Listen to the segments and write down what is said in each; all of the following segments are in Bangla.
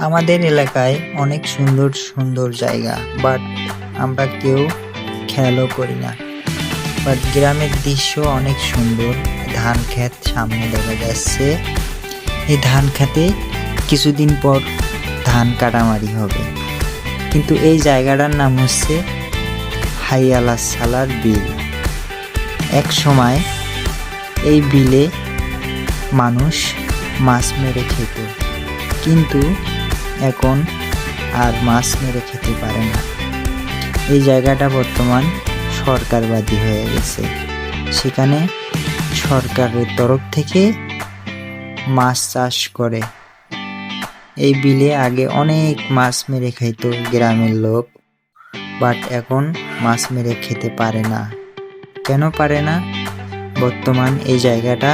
আমাদের এলাকায় অনেক সুন্দর সুন্দর জায়গা, বাট আমরা কেউ খেয়ালও করি না। বাট গ্রামের দৃশ্য অনেক সুন্দর। ধান ক্ষেত সামনে দেখা যাচ্ছে। এই ধান খেতে কিছুদিন পর ধান কাটামারি হবে, কিন্তু এই জায়গাটার নাম হচ্ছে হাইয়ালাসালার বিল। এক সময় এই বিলে মানুষ মাছ মেরে খেত, কিন্তু এখন আর মাছ মেরে খেতে পারে না। এই জায়গাটা বর্তমান সরকারবাদী হয়ে গেছে। সেখানে সরকারের তরফ থেকে মাছ চাষ করে। এই বিলে আগে অনেক মাছ মেরে খাইত গ্রামের লোক, বাট এখন মাছ মেরে খেতে পারে না। কেন পারে না? বর্তমান এই জায়গাটা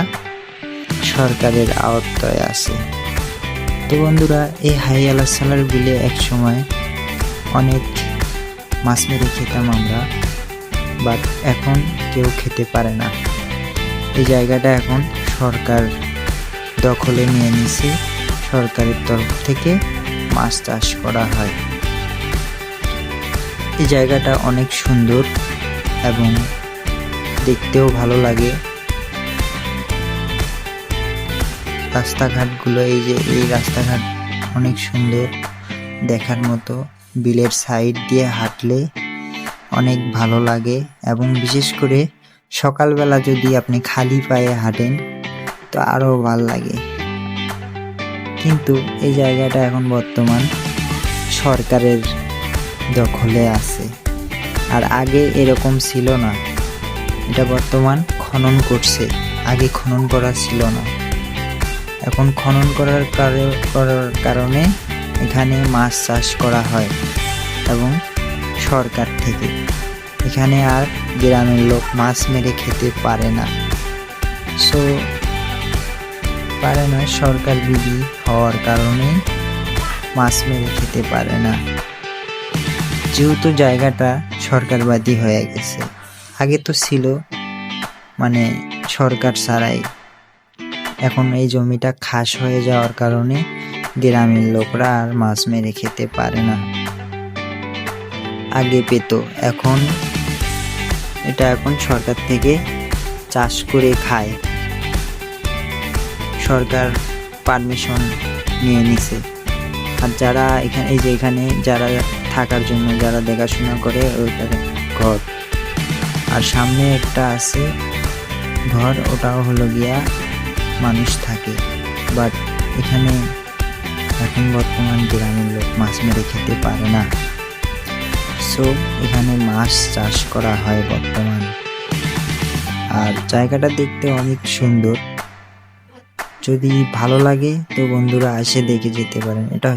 সরকারের আওতায় আছে। তো বন্ধুরা, এই হাইয়ালাসালার বিলে এক সময় অনেক মাছ মেরে খেতাম আমরা, বাট এখন কেউ খেতে পারে না। এই জায়গাটা এখন সরকার দখলে নিয়ে নিছে। সরকারের তরফ থেকে মাছ চাষ করা হয়। এই জায়গাটা অনেক সুন্দর এবং দেখতেও ভালো লাগে। রাস্তাঘাটগুলো, এই রাস্তাঘাট অনেক সুন্দর দেখার মতো। বিলের সাইড দিয়ে হাঁটলে অনেক ভালো লাগে, এবং বিশেষ করে সকালবেলা যদি আপনি খালি পায়ে হাঁটেন তো আরও ভালো লাগে। কিন্তু এই জায়গাটা এখন বর্তমান সরকারের দখলে আছে, আর আগে এরকম ছিল না। এটা বর্তমান খনন করছে, আগে খনন করা ছিল না। এখন খনন করার কারণে এখানে মাছ চাষ করা হয়, এবং সরকার থেকে এখানে আর গ্রামের লোক মাছ মেরে খেতে পারে না। পারে না, সরকার বিধি হওয়ার কারণে মাছ মেরে খেতে পারে না। যেহেতু জায়গাটা সরকারবাদী হয়ে গেছে, আগে তো ছিল মানে সরকার ছাড়াই। এখন এই জমিটা খাস হয়ে যাওয়ার কারণে গ্রামের লোকরা আর মাছ মেরে খেতে পারে না। আগে পেত, এখন সরকার থেকে চাষ করে খায়। সরকার পারমিশন নিয়ে নিছে। আর যারা এখানে যারা থাকার জন্য যারা দেখাশোনা করে, ওইটা ঘর। আর সামনে একটা আছে ঘর, ওটাও হলো গিয়া মানুষ থাকে। বাট এখানে এখন বর্তমান গ্রামের লোক মাছ মেরে খেতে পারে না। এখানে মাছ চাষ করা হয় বর্তমান। আর জায়গাটা দেখতে অনেক সুন্দর। যদি ভালো লাগে তো বন্ধুরা এসে দেখে যেতে পারেন। এটা